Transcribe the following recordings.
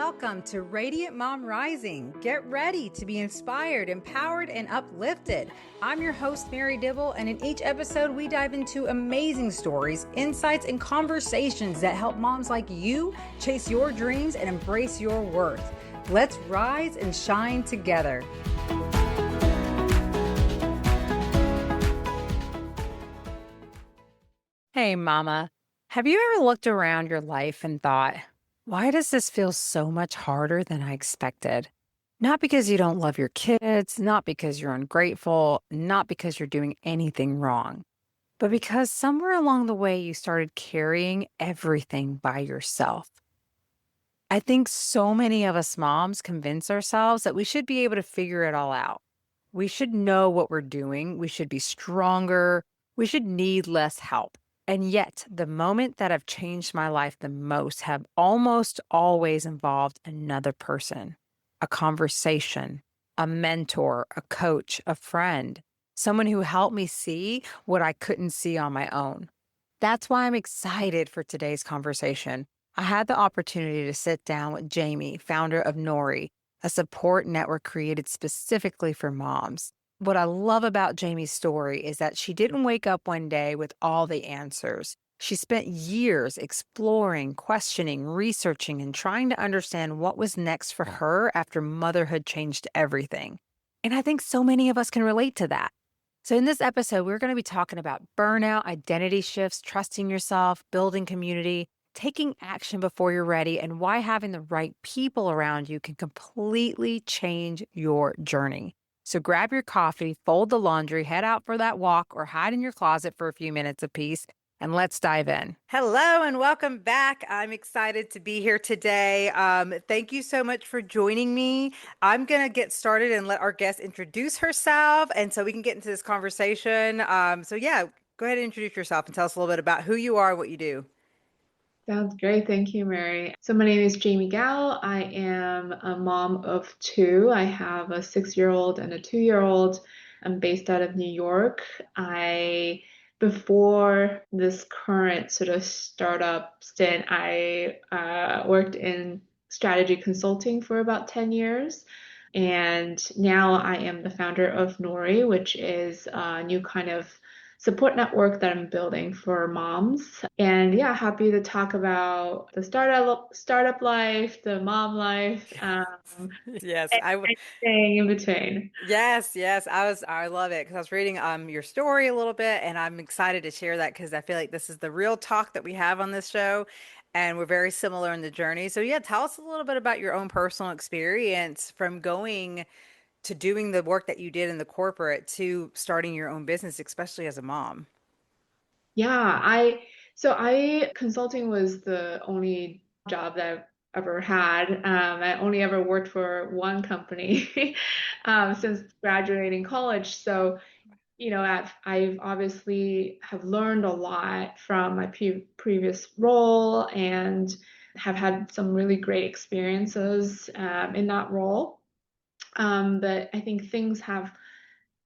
Welcome to Radiant Mom Rising. Get ready to be inspired, empowered, and uplifted. I'm your host, Mary Dibble, and in each episode, we dive into amazing stories, insights, and conversations that help moms like you chase your dreams and embrace your worth. Let's rise and shine together. Hey, Mama. Have you ever looked around your life and thought, why does this feel so much harder than I expected? Not because you don't love your kids, not because you're ungrateful, not because you're doing anything wrong, but because somewhere along the way you started carrying everything by yourself. I think so many of us moms convince ourselves that we should be able to figure it all out. We should know what we're doing. We should be stronger. We should need less help. And yet, the moment that have changed my life the most have almost always involved another person, a conversation, a mentor, a coach, a friend, someone who helped me see what I couldn't see on my own. That's why I'm excited for today's conversation. I had the opportunity to sit down with Jeimi, founder of Nori, a support network created specifically for moms. What I love about Jeimi's story is that she didn't wake up one day with all the answers. She spent years exploring, questioning, researching, and trying to understand what was next for her after motherhood changed everything. And I think so many of us can relate to that. So, in this episode, we're going to be talking about burnout, identity shifts, trusting yourself, building community, taking action before you're ready, and why having the right people around you can completely change your journey. So grab your coffee, fold the laundry, head out for that walk, or hide in your closet for a few minutes apiece, and let's dive in. Hello and welcome back. I'm excited to be here today. Thank you so much for joining me. I'm going to get started and let our guest introduce herself, and so we can get into this conversation. So go ahead and introduce yourself and tell us a little bit about who you are and what you do. Sounds great. Thank you, Mary. So my name is Jeimi Gao. I am a mom of two. I have a 6-year-old and a 2-year-old. I'm based out of New York. Before this current sort of startup stint, I worked in strategy consulting for about 10 years. And now I am the founder of Nori, which is a new kind of support network that I'm building for moms. And yeah, happy to talk about the startup life, the mom life, Yes, and staying in between. yes. I love it because I was reading your story a little bit and I'm excited to share that because I feel like this is the real talk that we have on this show and we're very similar in the journey. So yeah, tell us a little bit about your own personal experience from going to doing the work that you did in the corporate to starting your own business, especially as a mom. Yeah, I consulting was the only job that I've ever had. I only ever worked for one company since graduating college. So I've obviously have learned a lot from my previous role and have had some really great experiences in that role. But I think things have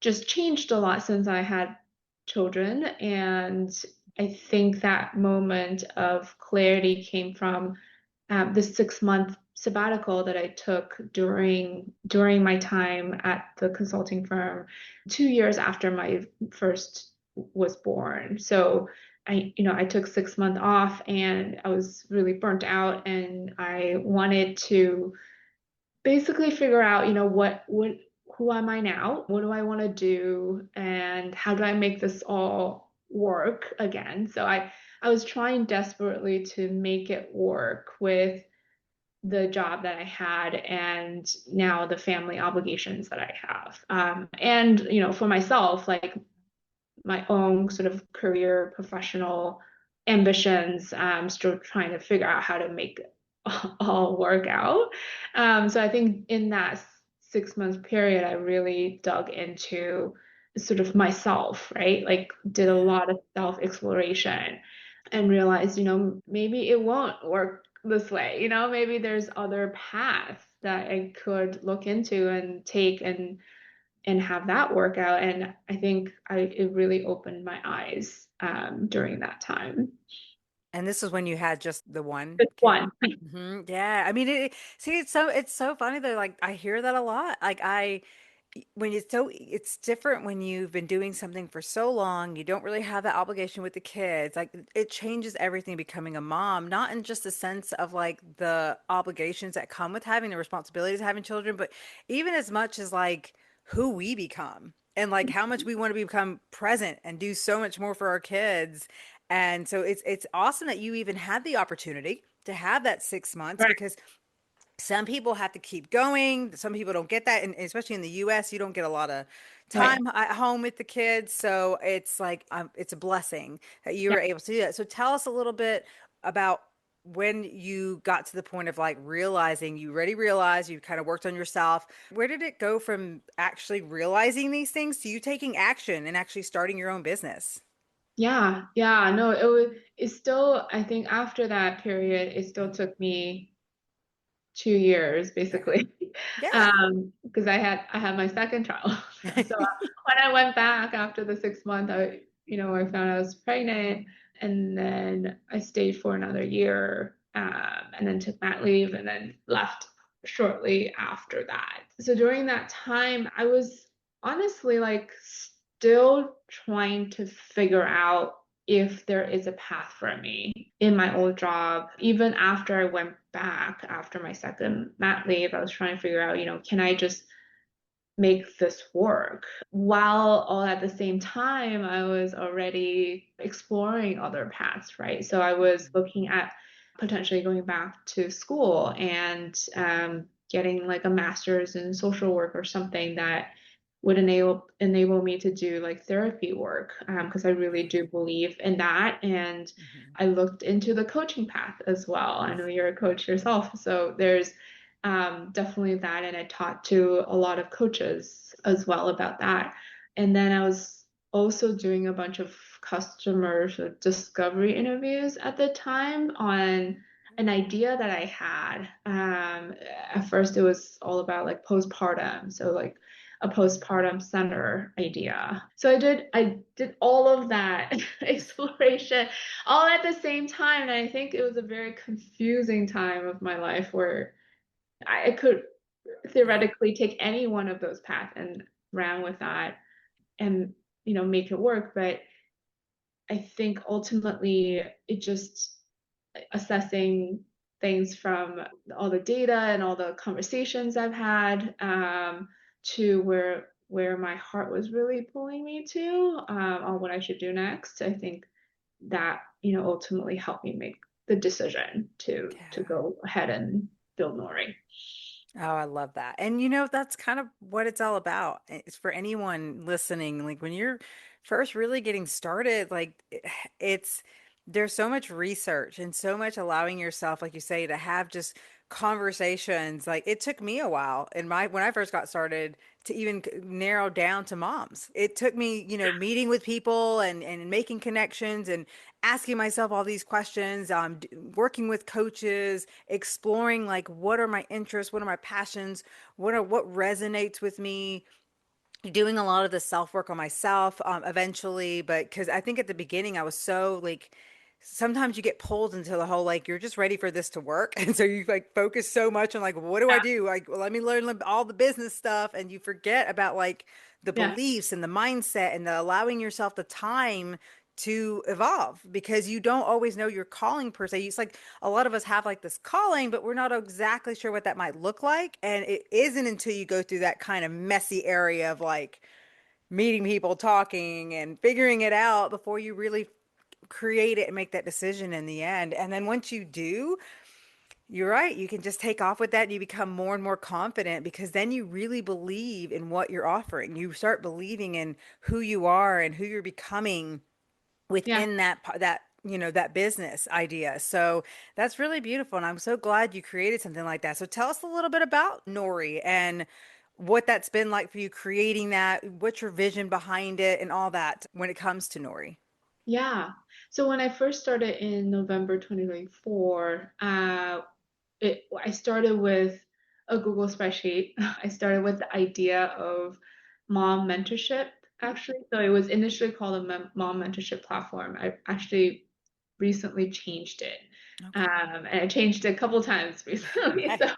just changed a lot since I had children. And I think that moment of clarity came from the 6-month sabbatical that I took during my time at the consulting firm 2 years after my first was born. So I took 6 months off and I was really burnt out and I wanted to basically figure out, who am I now? What do I want to do? And how do I make this all work again? So I was trying desperately to make it work with the job that I had and now the family obligations that I have. And, for myself, like my own sort of career, professional ambitions, still trying to figure out how to make it all work out. So I think in that 6 month period, I really dug into sort of myself, right? Like did a lot of self exploration and realized, maybe it won't work this way. Maybe there's other paths that I could look into and take and have that work out. And I think it really opened my eyes during that time. And this is when you had just the one Just kid? one. Yeah. I mean, see, it's so funny though. Like I hear that a lot. Like when it's different when you've been doing something for so long, you don't really have that obligation with the kids. Like it changes everything becoming a mom, not in just the sense of like the obligations that come with having the responsibilities of having children, but even as much as like who we become and like how much we want to become present and do so much more for our kids. And so it's awesome that you even had the opportunity to have that 6 months Right. because some people have to keep going. Some people don't get that. And especially in the US, you don't get a lot of Right. time at home with the kids. So it's like, it's a blessing that you Yeah. were able to do that. So tell us a little bit about when you got to the point of like realizing you already realized you kind of worked on yourself. Where did it go from actually realizing these things to you taking action and actually starting your own business? Yeah. Yeah. No, it's still, I think after that period, it still took me 2 years Okay. basically. Yeah. Because I had my second child. So when I went back after the 6 month, I found I was pregnant, and then I stayed for another year, and then took mat leave and then left shortly after that. So during that time, I was honestly like still trying to figure out if there is a path for me in my old job. Even after I went back after my second mat leave, I was trying to figure out, can I just make this work? While all at the same time, I was already exploring other paths, right? So I was looking at potentially going back to school and getting like a master's in social work or something that would enable me to do like therapy work, because I really do believe in that. And Mhm. I looked into the coaching path as well. I know you're a coach yourself, so there's definitely that. And I talked to a lot of coaches as well about that. And then I was also doing a bunch of customer sort of discovery interviews at the time on an idea that I had. At first, it was all about like postpartum. So like a postpartum center idea. So I did all of that exploration all at the same time. And I think it was a very confusing time of my life where I could Yeah. theoretically take any one of those paths and ran with that and make it work. But I think ultimately it just assessing things from all the data and all the conversations I've had, to where my heart was really pulling me to, on what I should do next. I think that ultimately helped me make the decision to Yeah. go ahead and build Nori. Oh, I love that. And that's kind of what it's all about. It's for anyone listening. Like when you're first really getting started, like it's there's so much research and so much allowing yourself, like you say, to have just conversations. Like it took me a while in my when I first got started to even narrow down to moms. It took me, meeting with people and making connections and asking myself all these questions, working with coaches, exploring like what are my interests, what are my passions, what resonates with me, doing a lot of the self work on myself eventually. But because I think at the beginning I was so like, sometimes you get pulled into the whole like you're just ready for this to work, and so you like focus so much on like what do I Yeah, do? Like, well, let me learn all the business stuff, and you forget about like the yeah, beliefs and the mindset and the allowing yourself the time to evolve because you don't always know your calling per se. It's like a lot of us have like this calling, but we're not exactly sure what that might look like. And it isn't until you go through that kind of messy area of like meeting people, talking, and figuring it out before you really create it and make that decision in the end. And then once you do, you're right, you can just take off with that and you become more and more confident because then you really believe in what you're offering. You start believing in who you are and who you're becoming yeah. within that business idea. So that's really beautiful, and I'm so glad you created something like that. So tell us a little bit about Nori and what that's been like for you creating that, what's your vision behind it and all that when it comes to Nori. Yeah. So when I first started in November 2024, I started with a Google spreadsheet. I started with the idea of mom mentorship, actually. So it was initially called a mom mentorship platform. I actually recently changed it. Okay. And I changed it a couple times recently. Hey, So it's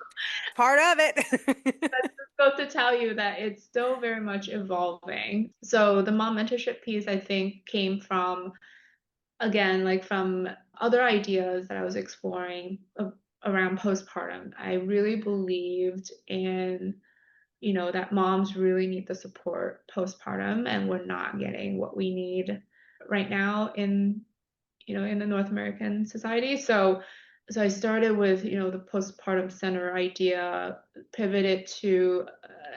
part of it. that's just goes to tell you that it's still very much evolving. So the mom mentorship piece, I think, came from, again, like from other ideas that I was exploring around postpartum. I really believed in, that moms really need the support postpartum, and we're not getting what we need right now in the North American society. So I started with, the postpartum center idea, pivoted to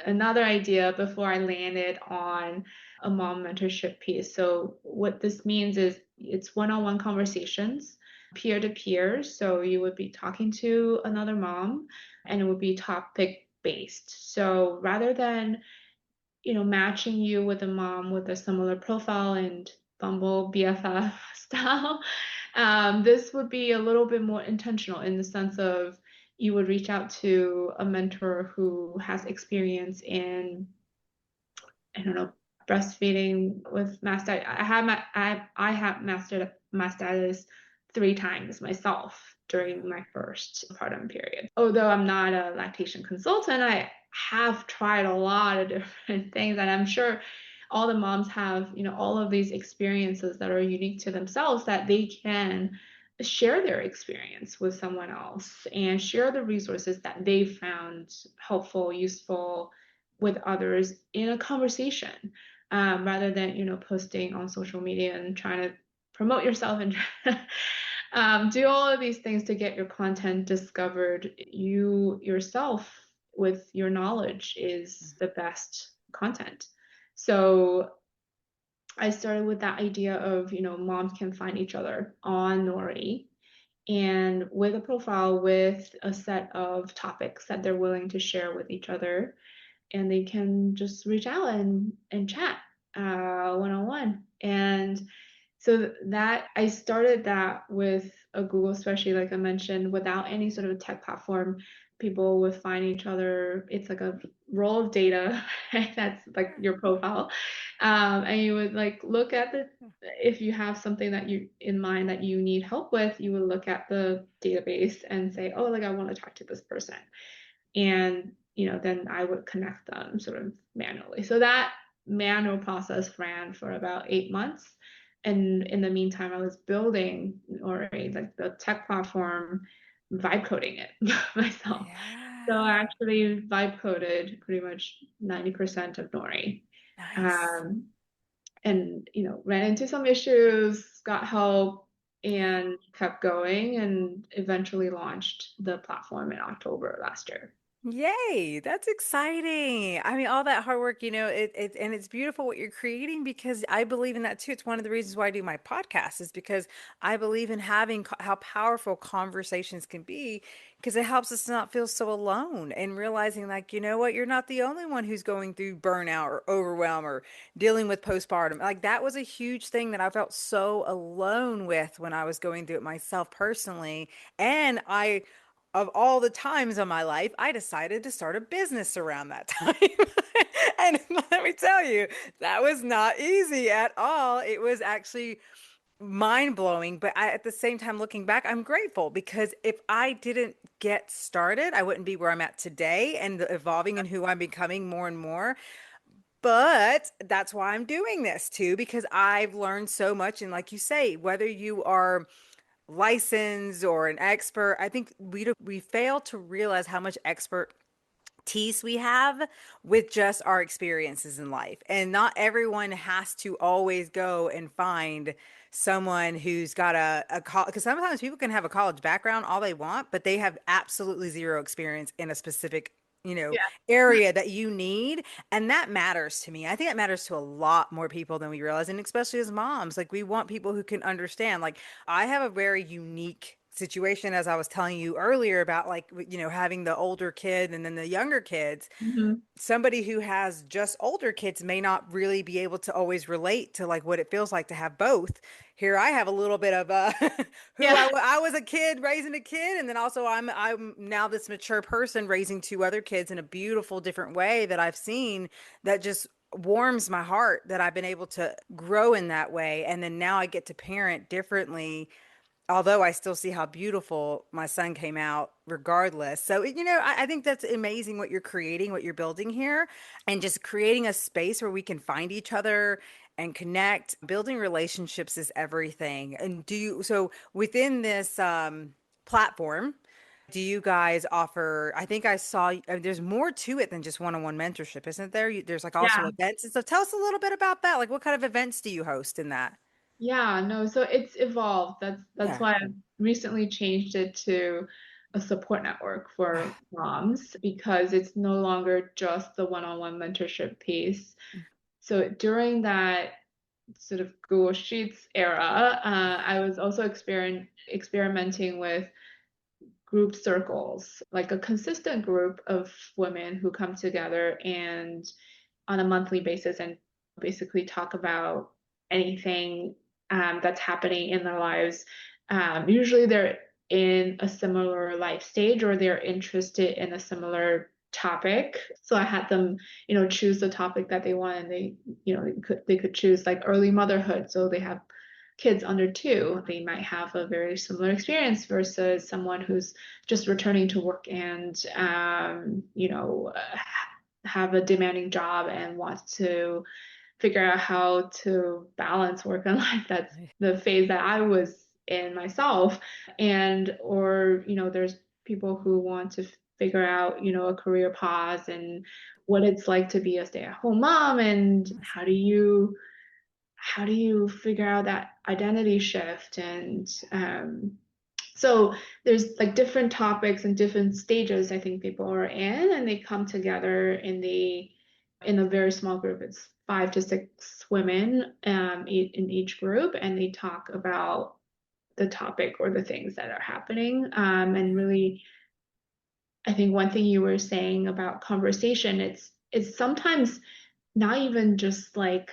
another idea before I landed on a mom mentorship piece. So what this means is it's one-on-one conversations, peer to peer. So you would be talking to another mom and it would be topic based. So rather than matching you with a mom with a similar profile and Bumble BFF style. This would be a little bit more intentional in the sense of you would reach out to a mentor who has experience in, I don't know, breastfeeding with mastitis. I have mastered mastitis 3 times myself during my first postpartum period. Although I'm not a lactation consultant, I have tried a lot of different things, and I'm sure all the moms have, all of these experiences that are unique to themselves that they can share their experience with someone else and share the resources that they found helpful, useful with others in a conversation, rather than posting on social media and trying to promote yourself and do all of these things to get your content discovered. You yourself with your knowledge is the best content. So I started with that idea of, moms can find each other on Nori and with a profile with a set of topics that they're willing to share with each other, and they can just reach out and chat one on one. And so that I started that with a Google spreadsheet, like I mentioned, without any sort of tech platform. People would find each other. It's like a roll of data, right? That's like your profile. And you would like look at if you have something that you in mind that you need help with, you would look at the database and say, oh, like I want to talk to this person. And then I would connect them sort of manually. So that manual process ran for about 8 months, and in the meantime I was building, or like the tech platform, vibe coding it myself. So I Yeah. actually vibe coded pretty much 90% of Nori. Nice. um, and ran into some issues, got help, and kept going, and eventually launched the platform in October last year. Yay, that's exciting. I mean, all that hard work, and it's beautiful what you're creating because I believe in that too. It's one of the reasons why I do my podcast is because I believe in having how powerful conversations can be because it helps us to not feel so alone and realizing like, you know what, you're not the only one who's going through burnout or overwhelm or dealing with postpartum. Like that was a huge thing that I felt so alone with when I was going through it myself personally. And of all the times of my life, I decided to start a business around that time. And let me tell you, that was not easy at all. It was actually mind blowing. But at the same time, looking back, I'm grateful because if I didn't get started, I wouldn't be where I'm at today and evolving and who I'm becoming more and more. But that's why I'm doing this too, because I've learned so much. And like you say, whether you are licensed or an expert. I think we fail to realize how much expertise we have with just our experiences in life. And not everyone has to always go and find someone who's got a college, because sometimes people can have a college background all they want, but they have absolutely zero experience in a specific Yeah. area that you need. And that matters to me. I think that matters to a lot more people than we realize. And especially as moms, like we want people who can understand. Like I have a very unique situation, as I was telling you earlier about like, having the older kid and then the younger kids. Mhm. Somebody who has just older kids may not really be able to always relate to like what it feels like to have both. Here I have a little bit of Yeah. I was a kid raising a kid, and then also I'm now this mature person raising 2 other kids in a beautiful different way that I've seen that just warms my heart that I've been able to grow in that way, and then now I get to parent differently although I still see how beautiful my son came out regardless. So, I think that's amazing what you're creating, what you're building here, and just creating a space where we can find each other and connect. Building relationships is everything. And so within this platform, do you guys offer, I think I saw, there's more to it than just one-on-one mentorship, isn't there? There's like also Yeah. events. And so tell us a little bit about that. Like what kind of events do you host in that? Yeah, no, so it's evolved. That's Yeah. why I recently changed it to a support network for moms because it's no longer just the one-on-one mentorship piece. So during that sort of Google Sheets era, I was also experimenting with group circles, like a consistent group of women who come together and on a monthly basis and basically talk about anything that's happening in their lives. Usually they're in a similar life stage or they're interested in a similar topic. So I had them, choose the topic that they want and they could choose like early motherhood. So they have kids under two, they might have a very similar experience versus someone who's just returning to work and have a demanding job and wants to figure out how to balance work and life. That's the phase that I was in myself. And, or, there's people who want to figure out, a career pause and what it's like to be a stay-at-home mom and how do you figure out that identity shift and so there's like different topics and different stages I think people are in, and they come together in a very small group. It's 5 to 6 women in each group, and they talk about the topic or the things that are happening. And really, I think one thing you were saying about conversation, it's sometimes not even just like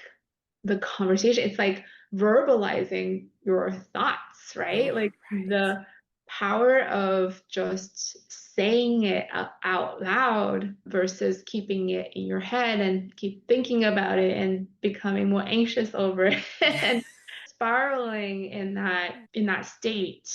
the conversation, it's like verbalizing your thoughts, right? Oh, Like right. the power of just saying it out loud versus keeping it in your head and keep thinking about it and becoming more anxious over it and spiraling in that state.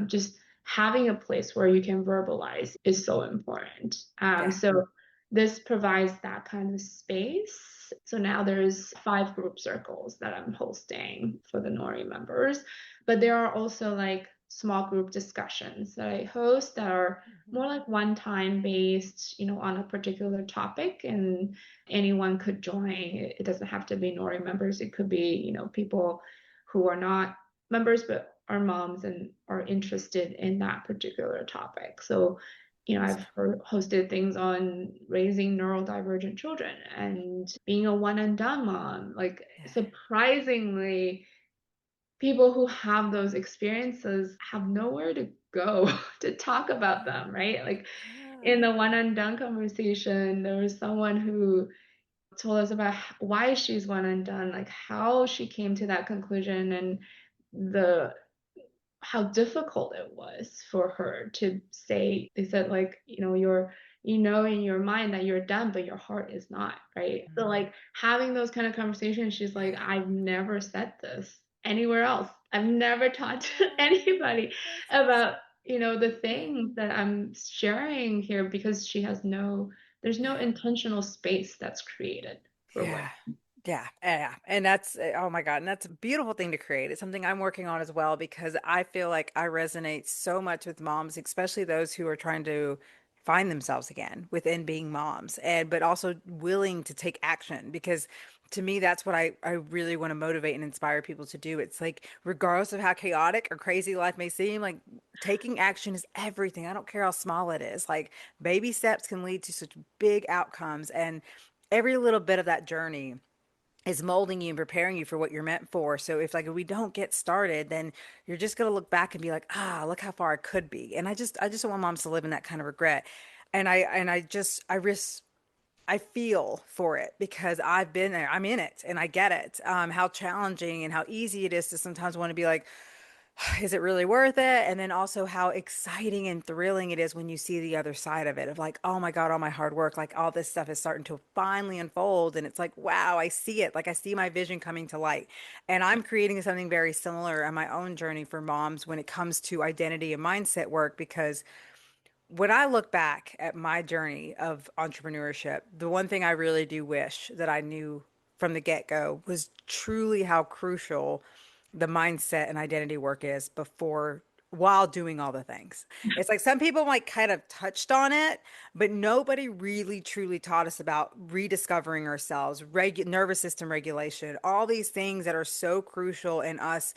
Just having a place where you can verbalize is so important. Yeah. So this provides that kind of space. So now there's 5 group circles that I'm hosting for the Nori members, but there are also like small group discussions that I host that are Mhm. more like one-time based, on a particular topic, and anyone could join. It doesn't have to be Nori members. It could be, people who are not members but are moms and are interested in that particular topic. So I've hosted things on raising neurodivergent children and being a one and done mom. Like, Yeah. surprisingly, people who have those experiences have nowhere to go to talk about them, right? Like, in Yeah. the one and done conversation, there was someone who told us about why she's one and done, like how she came to that conclusion and the how difficult it was for her to say. They said, like, you're in your mind that you're done but your heart is not, right? So Mm. like having those kind of conversations, she's like, Yeah. I've never said this anywhere else. I've never talked to Oh, anybody that's about the yeah. things that I'm sharing here because there's no Yeah. intentional space that's created for women. Yeah. Yeah. Yeah. And that's, oh my God. And that's a beautiful thing to create. It's something I'm working on as well because I feel like I resonate so much with moms, especially those who are trying to find themselves again within being moms but also willing to take action because to me, that's what I really want to motivate and inspire people to do. It's like, regardless of how chaotic or crazy life may seem, like taking action is everything. I don't care how small it is. Like baby steps can lead to such big outcomes and every little bit of that journey is molding you and preparing you for what you're meant for. So if we don't get started, then you're just gonna look back and be like, look how far I could be. And I just don't want moms to live in that kind of regret. I feel for it because I've been there. I'm in it and I get it. How challenging and how easy it is to sometimes want to be like, is it really worth it? And then also how exciting and thrilling it is when you see the other side of it of like, oh my God, all my hard work, like all this stuff is starting to finally unfold. And it's like, wow, I see it. Like I see my vision coming to light. And I'm creating something very similar on my own journey for moms when it comes to identity and mindset work, because when I look back at my journey of entrepreneurship, the one thing I really do wish that I knew from the get-go was truly how crucial the mindset and identity work is before while doing all the things. It's like some people might kind of touched on it, but nobody really truly taught us about rediscovering ourselves, nervous system regulation, all these things that are so crucial in us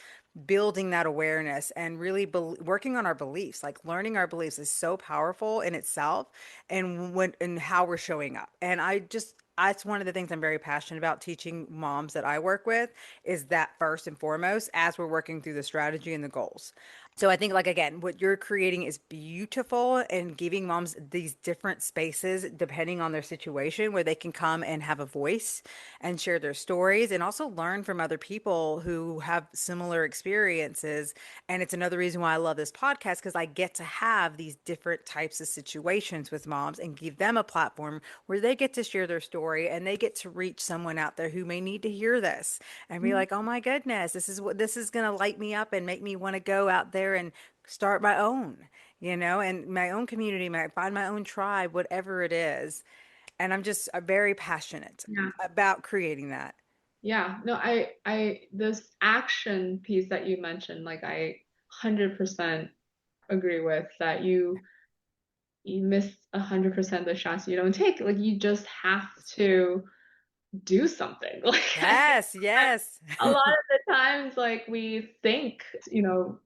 building that awareness and really working on our beliefs. Like learning our beliefs is so powerful in itself, and when and how we're showing up. And I just that's one of the things I'm very passionate about teaching moms that I work with, is that first and foremost as we're working through the strategy and the goals. So I think, like, again, what you're creating is beautiful, and giving moms these different spaces depending on their situation where they can come and have a voice and share their stories and also learn from other people who have similar experiences. And it's another reason why I love this podcast, because I get to have these different types of situations with moms and give them a platform where they get to share their story and they get to reach someone out there who may need to hear this and be like, oh my goodness, this is going to light me up and make me want to go out there and start my own, and my own community, might find my own tribe, whatever it is. And I'm just very passionate Yeah. about creating that. Yeah. No, this action piece that you mentioned, like I 100% agree with that. You miss 100% the shots you don't take. Like you just have to do something. Like Yes, yes. a lot of the times, like we think, Mhm.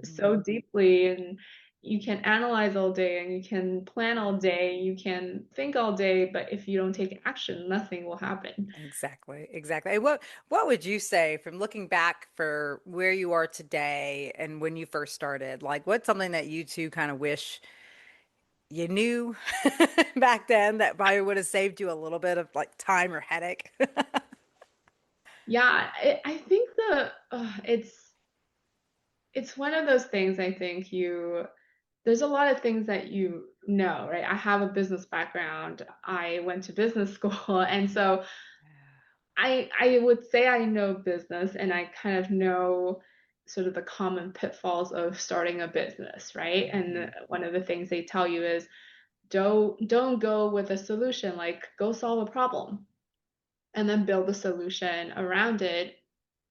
so deeply, and you can analyze all day and you can plan all day, you can think all day, but if you don't take action, nothing will happen. Exactly, exactly. Hey, what would you say from looking back for where you are today and when you first started? Like, what's something that you two kind of wish you knew back then that probably would have saved you a little bit of like time or headache? Yeah, I think it's one of those things. I think there's a lot of things that right? I have a business background. I went to business school, and so I would say I know business, and I kind of know sort of the common pitfalls of starting a business, right? And Mhm. one of the things they tell you is don't go with a solution, like go solve a problem and then build a solution around it,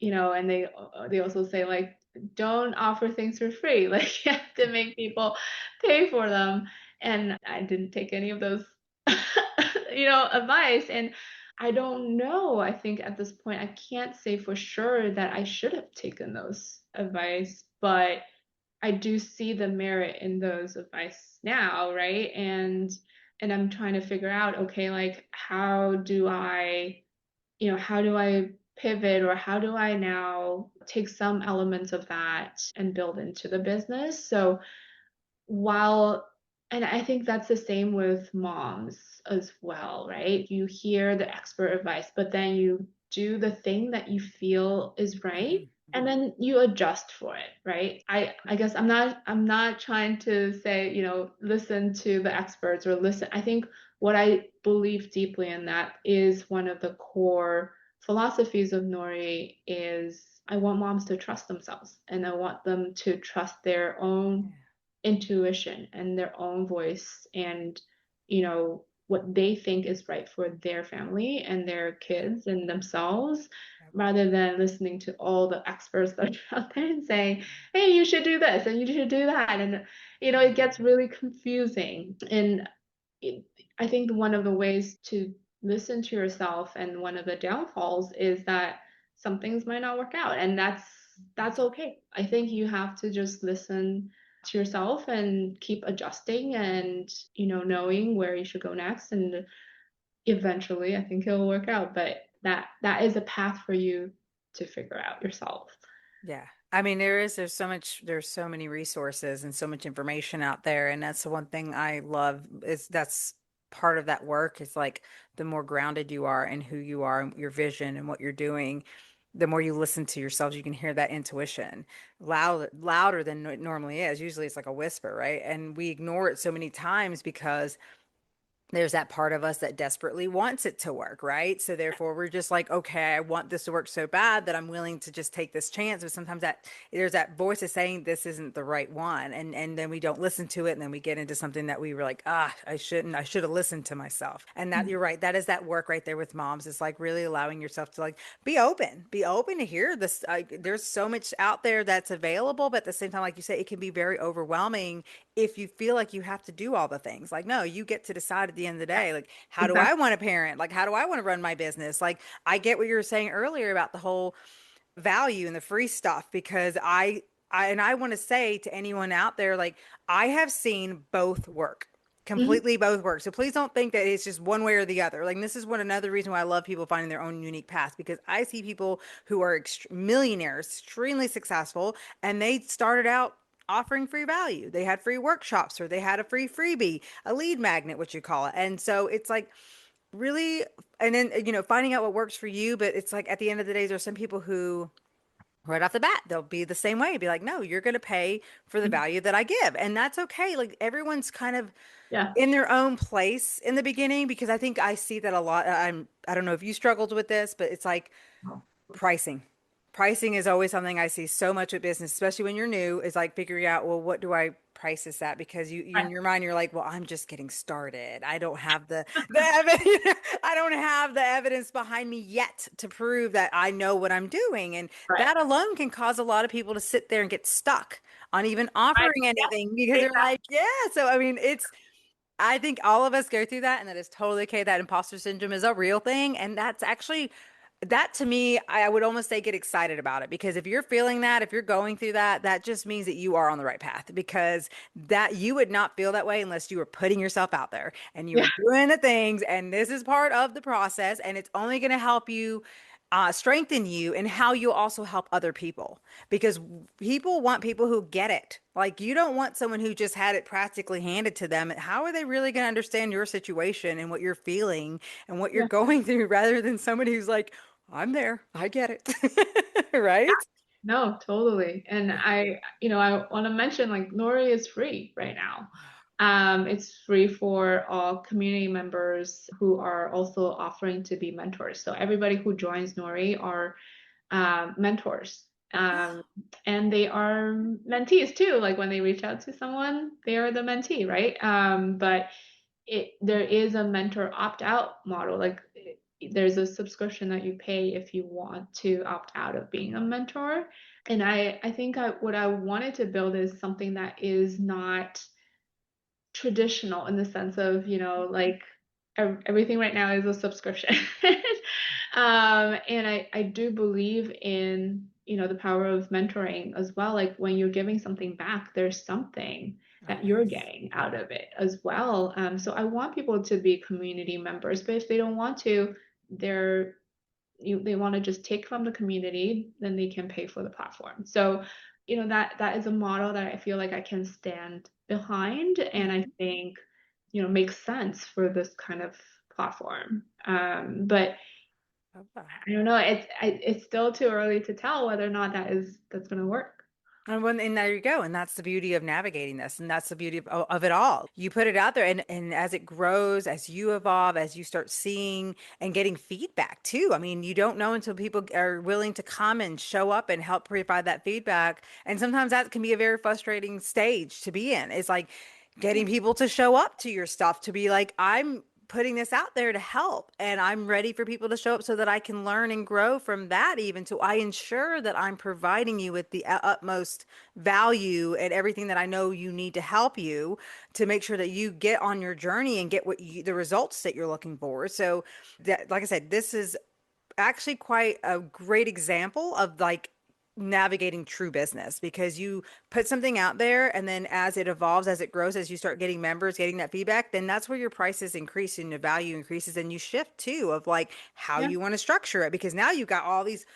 and they also say like don't offer things for free. Like you have to make people pay for them. And I didn't take any of those advice. And I don't know. I think at this point I can't say for sure that I should have taken those advice, but I do see the merit in those advice now, right? And I'm trying to figure out, okay, like how do I pivot, or how do I now take some elements of that and build into the business? So while and I think that's the same with moms as well, right? You hear the expert advice, but then you do the thing that you feel is right, Mhm. and then you adjust for it, right? I guess I'm not trying to say, listen to the experts or listen. I think what I believe deeply in that is one of the core philosophies of Nori is I want moms to trust themselves, and I want them to trust their own Yeah. intuition and their own voice, and what they think is right for their family and their kids and themselves, Yep. rather than listening to all the experts that are out there and saying, hey, you should do this and you should do that. And it gets Mhm. really confusing. And it, I think one of the ways to listen to yourself, and one of the downfalls, is that some things might not work out, and that's okay. I think you have to just listen to yourself and keep adjusting, and knowing where you should go next, and eventually I think it'll work out. But that is a path for you to figure out yourself. Yeah. I mean, there's so many resources and so much information out there. And that's the one thing I love is that's part of that work is like the more grounded you are in who you are and your vision and what you're doing, the more you listen to yourself, you can hear that intuition louder than it normally is. Usually it's like a whisper, right? And we ignore it so many times because there's that part of us that desperately wants it to work, right? So therefore we're just like, okay, I want this to work so bad that I'm willing to just take this chance. But sometimes that there's that voice is saying this isn't the right one. And then we don't listen to it. And then we get into something that we were like, I should have listened to myself. And that you're right. That is that work right there with moms. It's like really allowing yourself to like be open to hear this. There's so much out there that's available, but at the same time, like you say, it can be very overwhelming if you feel like you have to do all the things. Like, no, you get to decide at the end of the Yeah, day, like, how do I exactly. want to parent? Like, how do I want to run my business? Like, I get what you were saying earlier about the whole value and the free stuff because I want to say to anyone out there, like, I have seen both work. Mhm. Completely both work. So please don't think that it's just one way or the other. Like this is one another reason why I love people finding their own unique paths because I see people who are millionaires, extremely successful, and they started out offering free value. They had free workshops or they had a free freebie, a lead magnet, what you call it. And so it's like really, and then, finding out what works for you. But it's like at the end of the day, there's some people who right off the bat, they'll be the same way. Be like, no, you're going to pay for the value that I give. And that's okay. Like everyone's kind of Yeah. in their own place in the beginning because I think I see that a lot. I don't know if you struggled with this, but it's like pricing. Pricing is always something I see so much with business, especially when you're new, is like figuring out, well, what do I price this at? Because you in Right. your mind, you're like, well, I'm just getting started. I don't have the evidence, I don't have the evidence behind me yet to prove that I know what I'm doing. And Right. that alone can cause a lot of people to sit there and get stuck on even Right. offering Yeah. anything because they're Exactly. like, yeah. So I mean, I think all of us go through that, and that is totally okay. That imposter syndrome is a real thing. And that's actually, that to me, I would almost say get excited about it because if you're feeling that, if you're going through that, that just means that you are on the right path because that you would not feel that way unless you were putting yourself out there and you were Yeah. doing the things. And this is part of the process, and it's only going to help you. Strengthen you and how you also help other people because people want people who get it. Like you don't want someone who just had it practically handed to them. How are they really going to understand your situation and what you're feeling and what you're Yeah. going through rather than somebody who's like, I'm there, I get it. Right? No, totally. And I want to mention like Nori is free right now. It's free for all community members who are also offering to be mentors. So everybody who joins Nori are mentors. And they are mentees too. Like when they reach out to someone, they are the mentee, right? But there is a mentor opt-out model. Like there's a subscription that you pay if you want to opt out of being a mentor. And I think what I wanted to build is something that is not traditional in the sense of, like everything right now is a subscription. And I do believe in, the power of mentoring as well. Like when you're giving something back, there's something Oh, that you're yes. getting out of it as well. So I want people to be community members, but if they don't want to, they're they want to just take from the community, then they can pay for the platform. So, that is a model that I feel like I can stand behind, and I Mhm. think, makes sense for this kind of platform. But Love that. I don't know. It's still too early to tell whether or not that's going to work. And there you go. And that's the beauty of navigating this. And that's the beauty of it all. You put it out there and as it grows, as you evolve, as you start seeing and getting feedback too. I mean, you don't know until people are willing to come and show up and help provide that feedback. And sometimes that can be a very frustrating stage to be in. It's like Yeah. getting people to show up to your stuff, to be like, I'm putting this out there to help and I'm ready for people to show up so that I can learn and grow from that even so I ensure that I'm providing you with the utmost value and everything that I know you need to help you to make sure that you get on your journey and get the results that you're looking for. So that, like I said, this is actually quite a great example of like navigating true business because you put something out there and then as it evolves, as it grows, as you start getting members, getting that feedback, then that's where your prices increase and the value increases and you shift too of like how Yeah. you want to structure it because now you've got all these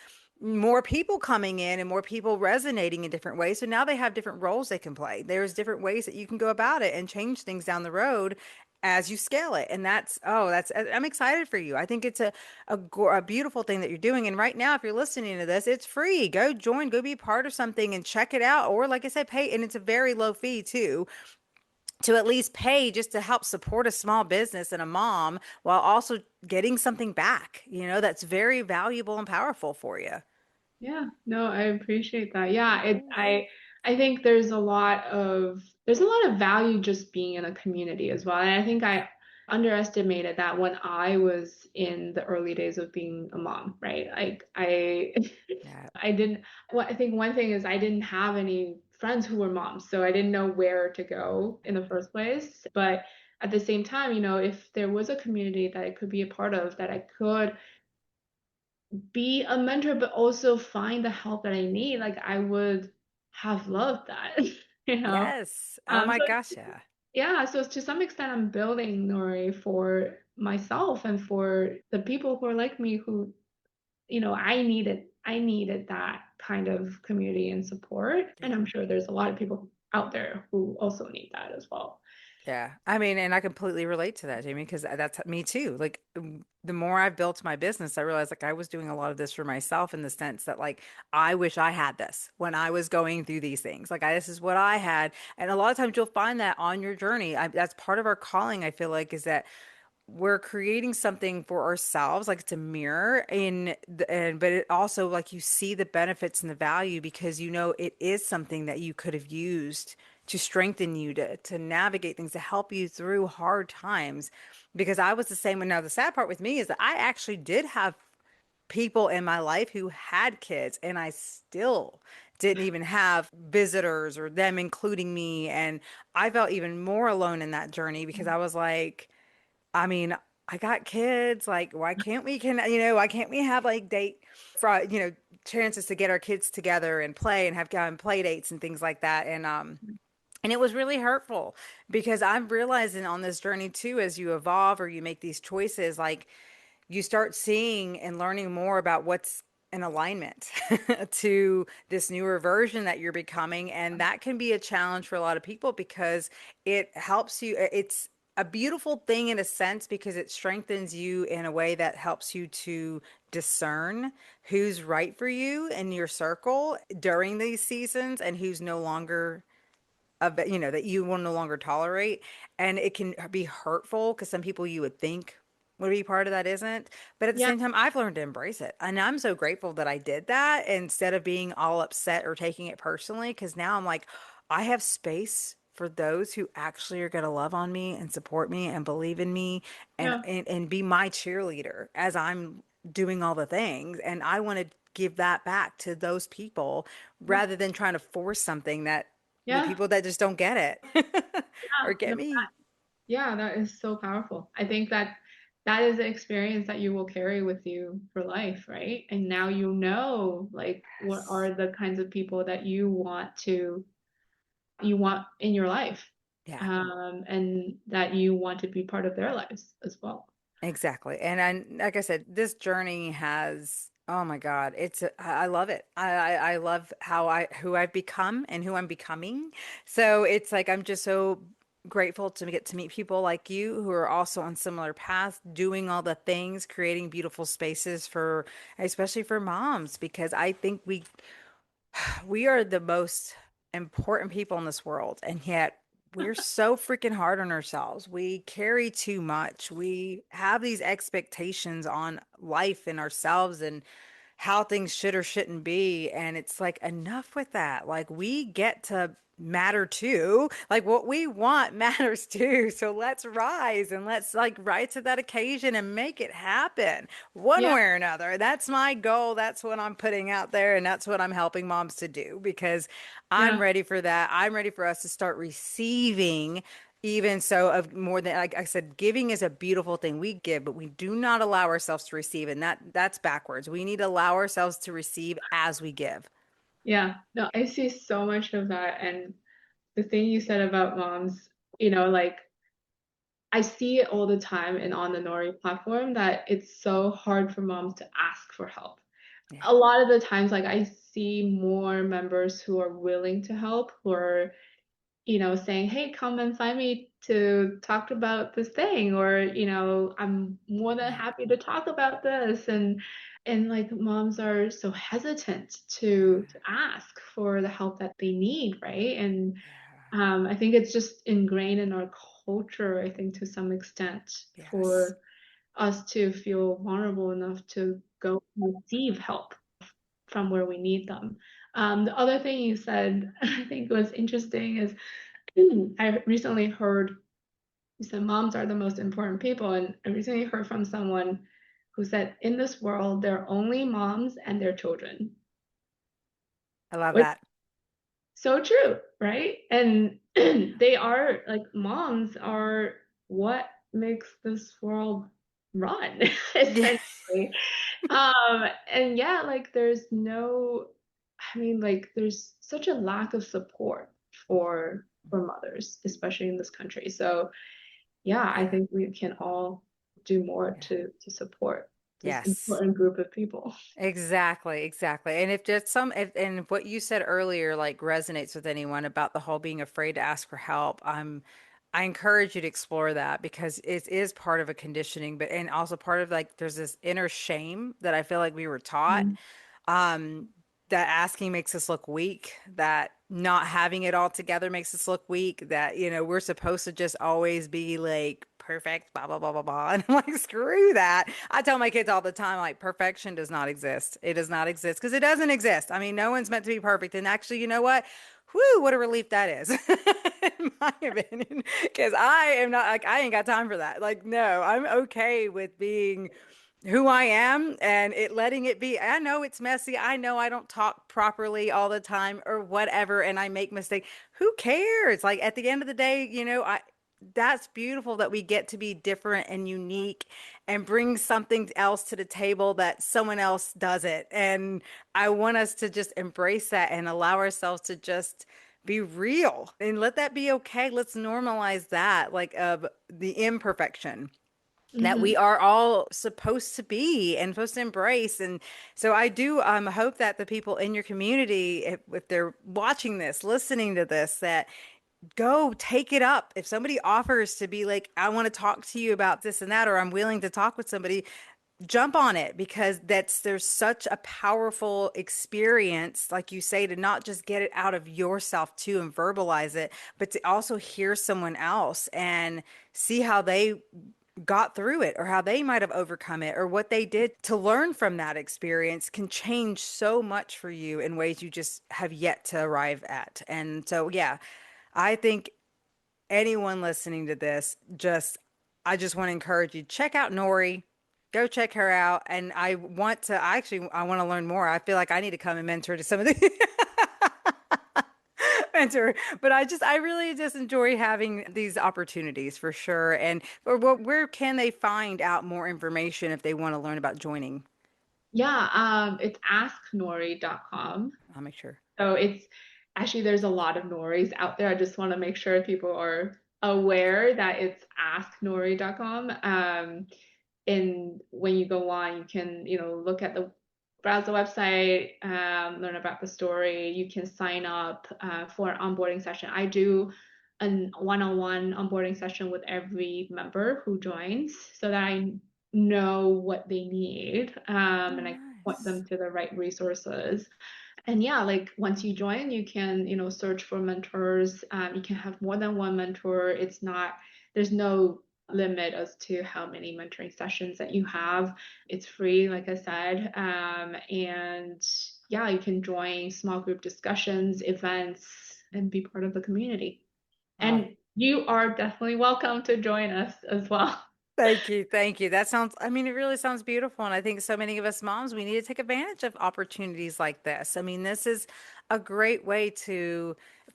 more people coming in and more people resonating in different ways. So now they have different roles they can play. There's different ways that you can go about it and change things down the road as you scale it. And I'm excited for you. I think it's a beautiful thing that you're doing. And right now, if you're listening to this, it's free. Go join, go be part of something and check it out. Or like I said, pay, and it's a very low fee too, to at least pay just to help support a small business and a mom while also getting something back, that's very valuable and powerful for you. Yeah, no, I appreciate that. Yeah, Yeah. I think there's a lot of value just being in a community as well. And I think I underestimated that when I was in the early days of being a mom, right? Like Yeah. I didn't well, I think one thing is I didn't have any friends who were moms, so I didn't know where to go in the first place. But at the same time, if there was a community that I could be a part of, that I could be a mentor, but also find the help that I need, like I would have loved that, you know? Yes. Oh my So gosh, yeah. yeah, so to some extent, I'm building Nori for myself and for the people who are like me who, I needed that kind of community and support. And I'm Yeah. sure there's a lot of people out there who also need that as well. Yeah. I mean, and I completely relate to that, Jamie, because that's me too. Like the more I've built my business, I realized like I was doing a lot of this for myself in the sense that like I wish I had this when I was going through these things. Like this is what I had. And a lot of times you'll find that on your journey. That's part of our calling, I feel like, is that we're creating something for ourselves, like it's a mirror but it also like you see the benefits and the value because it is something that you could have used to strengthen you to navigate things to help you through hard times, because I was the same. Now the sad part with me is that I actually did have people in my life who had kids and I still didn't even have visitors or them including me, and I felt even more alone in that journey because I was like, I mean, I got kids. Like, why can't we have like chances to get our kids together and play and have play dates and things like that. And it was really hurtful because I'm realizing on this journey too, as you evolve or you make these choices, like you start seeing and learning more about what's in alignment to this newer version that you're becoming. And that can be a challenge for a lot of people because it helps you. It's a beautiful thing in a sense because it strengthens you in a way that helps you to discern who's right for you in your circle during these seasons and who's no longer that you will no longer tolerate. And it can be hurtful because some people you would think would be part of that isn't. But at the Yeah, same time, I've learned to embrace it. And I'm so grateful that I did that instead of being all upset or taking it personally. Because now I'm like, I have space for those who actually are going to love on me and support me and believe in me and, yeah, and be my cheerleader as I'm doing all the things. And I want to give that back to those people yeah, rather than trying to force something that with yeah, people that just don't get it or yeah. get No, me. yeah, that is so powerful. I think that that is an experience that you will carry with you for life, right? And now you know, like, what Yes. are the kinds of people that you want in your life, Yeah, and that you want to be part of their lives as well. exactly. And like I said, this journey has, oh my God, I love it. I love who I've become and who I'm becoming. So it's like, I'm just so grateful to get to meet people like you who are also on similar paths, doing all the things, creating beautiful spaces especially for moms, because I think we are the most important people in this world, and yet we're so freaking hard on ourselves. We carry too much. We have these expectations on life and ourselves and how things should or shouldn't be. And it's like, enough with that. Like, we get to matter too. Like, what we want matters too. So let's rise and let's like rise to that occasion and make it happen one Yeah, way or another. That's my goal. That's what I'm putting out there. And that's what I'm helping moms to do because I'm yeah, ready for that. I'm ready for us to start receiving. Even so, of more than, like I said, giving is a beautiful thing. We give, but we do not allow ourselves to receive, and that's backwards. We need to allow ourselves to receive as we give. yeah. No, I see so much of that. And the thing you said about moms, like I see it all the time and on the Nori platform that it's so hard for moms to ask for help. Yeah. A lot of the times, like I see more members who are willing to help, who are, saying, hey, come and find me to talk about this thing, or I'm more than Yeah. happy to talk about this. And like moms are so hesitant Yeah. to ask for the help that they need, right? And Yeah. I think it's just ingrained in our culture, I think, to some extent, Yes. for us to feel vulnerable enough to go receive help from where we need them. The other thing you said, I think was interesting, is I recently heard you said moms are the most important people, and I recently heard from someone who said, in this world, there are only moms and their children, I love which is that. so true, right? And they are like moms are what makes this world run, Yeah. essentially. And yeah, like there's no, I mean, like there's such a lack of support for mothers, especially in this country. So yeah, I Yeah. think we can all do more Yeah. to support this Yes. important group of people. Exactly, exactly. And if just if and what you said earlier like resonates with anyone about the whole being afraid to ask for help, I encourage you to explore that because it is part of a conditioning, but and also part of like there's this inner shame that I feel like we were taught Mm. um, that asking makes us look weak, that not having it all together makes us look weak, that, we're supposed to just always be like perfect, blah, blah, blah, blah, blah. And I'm like, screw that. I tell my kids all the time, like, perfection does not exist. It does not exist because it doesn't exist. I mean, no one's meant to be perfect. And actually, you know what? Whew, what a relief that is, in my opinion. Because I am not like, I ain't got time for that. Like, no, I'm okay with being who I am and it letting it be. I know it's messy. I know I don't talk properly all the time or whatever, and I make mistakes. Who cares? Like at the end of the day, I that's beautiful that we get to be different and unique and bring something else to the table that someone else doesn't. And I want us to just embrace that and allow ourselves to just be real and let that be okay. Let's normalize that, like of the imperfection that we Mhm. are all supposed to be and supposed to embrace. And so I do hope that the people in your community, if they're watching this, listening to this, that go take it up. If somebody offers to be like, I want to talk to you about this and that, or I'm willing to talk with somebody, jump on it because there's such a powerful experience, like you say, to not just get it out of yourself too and verbalize it, but to also hear someone else and see how they got through it or how they might have overcome it or what they did to learn from that experience can change so much for you in ways you just have yet to arrive at. And so, yeah, I think anyone listening to this, I just want to encourage you, check out Nori. Go check her out. And I want to learn more. I feel like I need to come and mentor to some of the mentor. But I really just enjoy having these opportunities for sure. And where can they find out more information if they want to learn about joining? Yeah, it's asknori.com. I'll make sure. So it's actually there's a lot of Noris out there. I just want to make sure people are aware that it's asknori.com. And when you go on, you can, look at the browse the website, learn about the story. You can sign up for an onboarding session. I do a one-on-one onboarding session with every member who joins so that I know what they need, Oh, and I point nice. them to the right resources. And yeah, like once you join, you can, search for mentors. You can have more than one mentor. There's no limit as to how many mentoring sessions that you have. It's free, like I said. And yeah, you can join small group discussions, events, and be part of the community. Oh, And you are definitely welcome to join us as well. thank you. Thank you. I mean, it really sounds beautiful. And I think so many of us moms, we need to take advantage of opportunities like this. I mean, this is a great way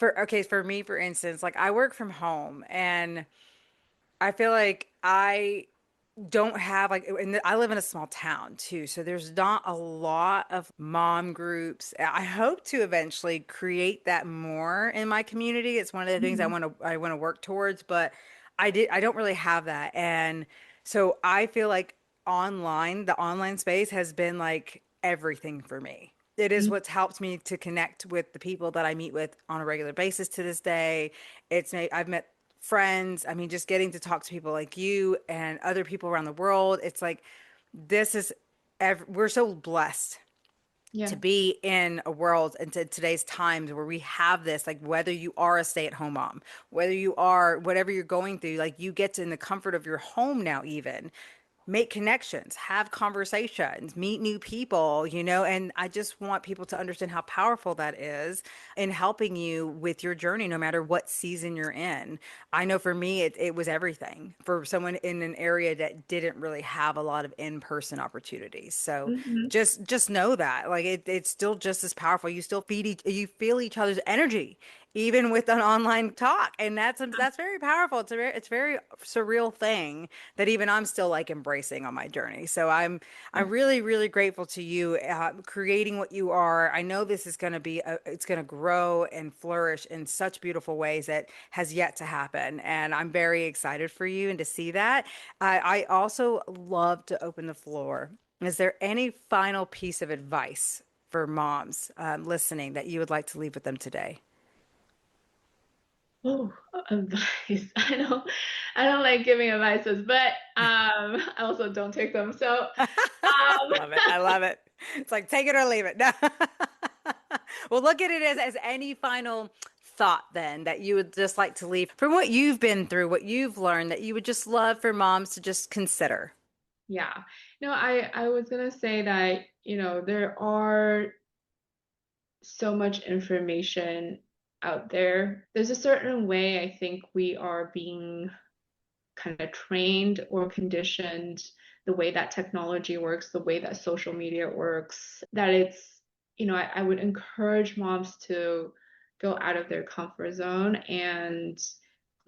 okay, for me, for instance, like I work from home and I feel like I don't have like and I live in a small town too, so there's not a lot of mom groups. I hope to eventually create that more in my community. It's one of the things Mhm. I want to work towards, but I don't really have that. And so I feel like the online space has been like everything for me. It is what's helped me to connect with the people that I meet with on a regular basis to this day. I've met friends. I mean, just getting to talk to people like you and other people around the world. It's like, this is, we're so blessed to Yeah. be in a world and to today's times where we have this, like whether you are a stay-at-home mom, whether you are whatever you're going through, like you get to in the comfort of your home now, even make connections, have conversations, meet new people, and I just want people to understand how powerful that is in helping you with your journey, no matter what season you're in. I know for me, it was everything for someone in an area that didn't really have a lot of in-person opportunities. So Hmm. just know that like it's still just as powerful. You still you feel each other's energy even with an online talk, and that's very powerful. It's a very surreal thing that even I'm still like embracing on my journey. So I'm Yeah. really really grateful to you creating what you are. I know this is going to it's going to grow and flourish in such beautiful ways that has yet to happen, and I'm very excited for you and to see that. I also love to open the floor. Is there any final piece of advice for moms listening that you would like to leave with them today? Oh, advice. I don't like giving advices, but I also don't take them. So, Love it. I love it. It's like take it or leave it. No. Well, look at it as any final thought then that you would just like to leave from what you've been through, what you've learned that you would just love for moms to just consider. yeah. No, I was gonna say that, there are so much information out there. There's a certain way I think we are being kind of trained or conditioned, the way that technology works, the way that social media works, that I would encourage moms to go out of their comfort zone and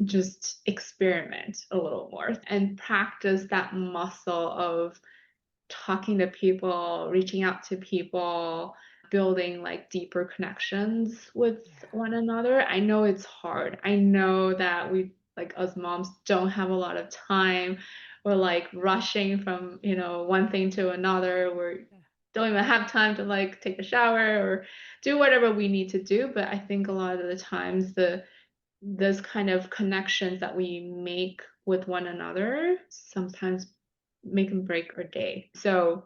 just experiment a little more and practice that muscle of talking to people, reaching out to people, building like deeper connections with one another. I know it's hard. I know that we, like us moms, don't have a lot of time. We're like rushing from, one thing to another. We don't even have time to like take a shower or do whatever we need to do. But I think a lot of the times those kind of connections that we make with one another sometimes make and break our day. So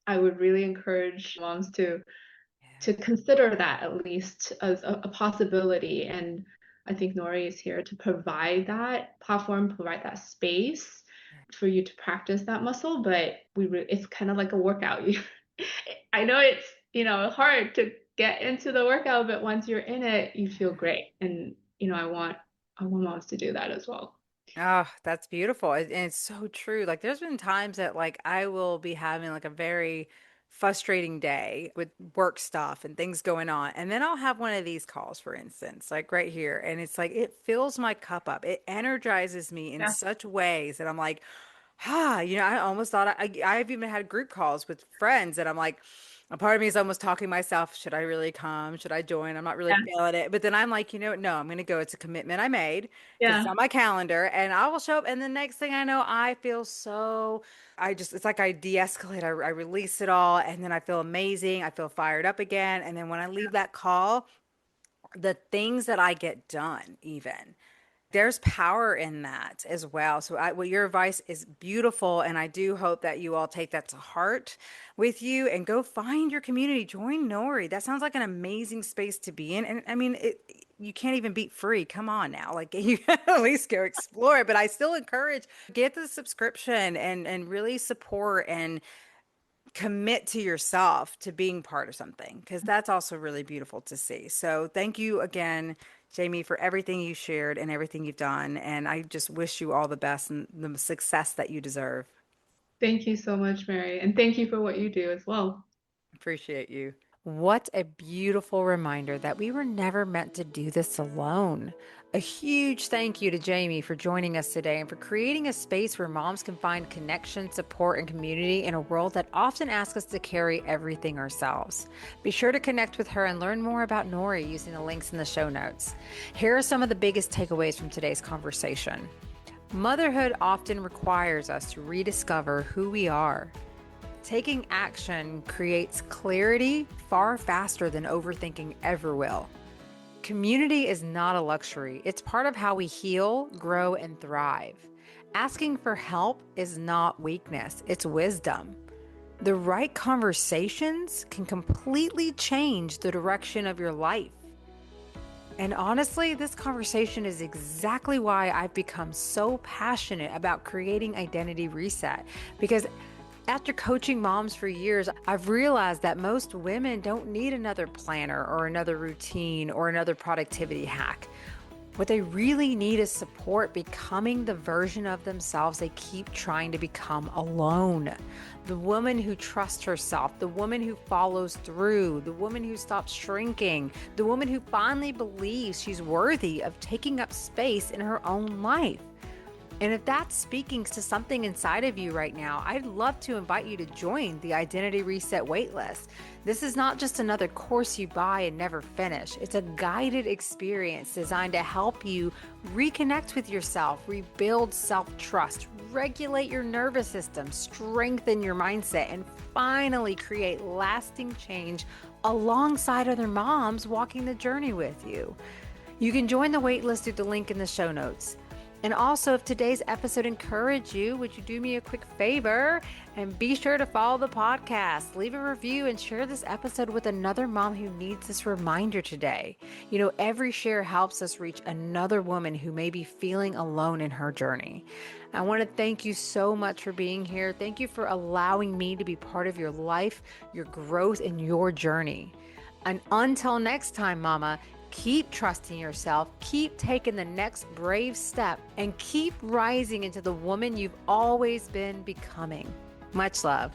I would really encourage moms to consider that at least as a possibility. And I think Nori is here to provide that platform, provide that space for you to practice that muscle. But it's kind of like a workout. I know it's hard to get into the workout, but once you're in it, you feel great. And I want moms to do that as well. Oh, that's beautiful. And it's so true. Like there's been times that like I will be having like a very frustrating day with work stuff and things going on. And then I'll have one of these calls, for instance, like right here. And it's like it fills my cup up. It energizes me in Yeah. such ways that I'm like, I almost thought I've even had group calls with friends that I'm like, a part of me is almost talking myself, should I really come? Should I join? I'm not really Yeah. feeling it. But then I'm like, no, I'm going to go. It's a commitment I made because it's Yeah. on my calendar and I will show up. And the next thing I know, it's like I de-escalate. I release it all and then I feel amazing. I feel fired up again. And then when I leave that call, the things that I get done, even there's power in that as well. So well, your advice is beautiful, and I do hope that you all take that to heart with you and go find your community. Join Nori. That sounds like an amazing space to be in. And I mean, you can't even beat free. Come on now, like you can at least go explore it. But I still encourage get the subscription and really support and commit to yourself to being part of something because that's also really beautiful to see. So thank you again, Jeimi, for everything you shared and everything you've done. And I just wish you all the best and the success that you deserve. Thank you so much, Mary. And thank you for what you do as well. Appreciate you. What a beautiful reminder that we were never meant to do this alone. A huge thank you to Jeimi for joining us today and for creating a space where moms can find connection, support, and community in a world that often asks us to carry everything ourselves. Be sure to connect with her and learn more about Nori using the links in the show notes. Here are some of the biggest takeaways from today's conversation. Motherhood often requires us to rediscover who we are. Taking action creates clarity far faster than overthinking ever will. Community is not a luxury. It's part of how we heal, grow, and thrive. Asking for help is not weakness, it's wisdom. The right conversations can completely change the direction of your life. And honestly, this conversation is exactly why I've become so passionate about creating Identity Reset. Because after coaching moms for years, I've realized that most women don't need another planner or another routine or another productivity hack. What they really need is support becoming the version of themselves they keep trying to become alone. The woman who trusts herself, the woman who follows through, the woman who stops shrinking, the woman who finally believes she's worthy of taking up space in her own life. And if that's speaking to something inside of you right now, I'd love to invite you to join the Identity Reset waitlist. This is not just another course you buy and never finish. It's a guided experience designed to help you reconnect with yourself, rebuild self-trust, regulate your nervous system, strengthen your mindset, and finally create lasting change alongside other moms walking the journey with you. You can join the waitlist through the link in the show notes. And also, if today's episode encouraged you, would you do me a quick favor and be sure to follow the podcast, leave a review, and share this episode with another mom who needs this reminder today. You know, every share helps us reach another woman who may be feeling alone in her journey. I want to thank you so much for being here. Thank you for allowing me to be part of your life, your growth, and your journey. And until next time, mama, keep trusting yourself, keep taking the next brave step, and keep rising into the woman you've always been becoming. Much love.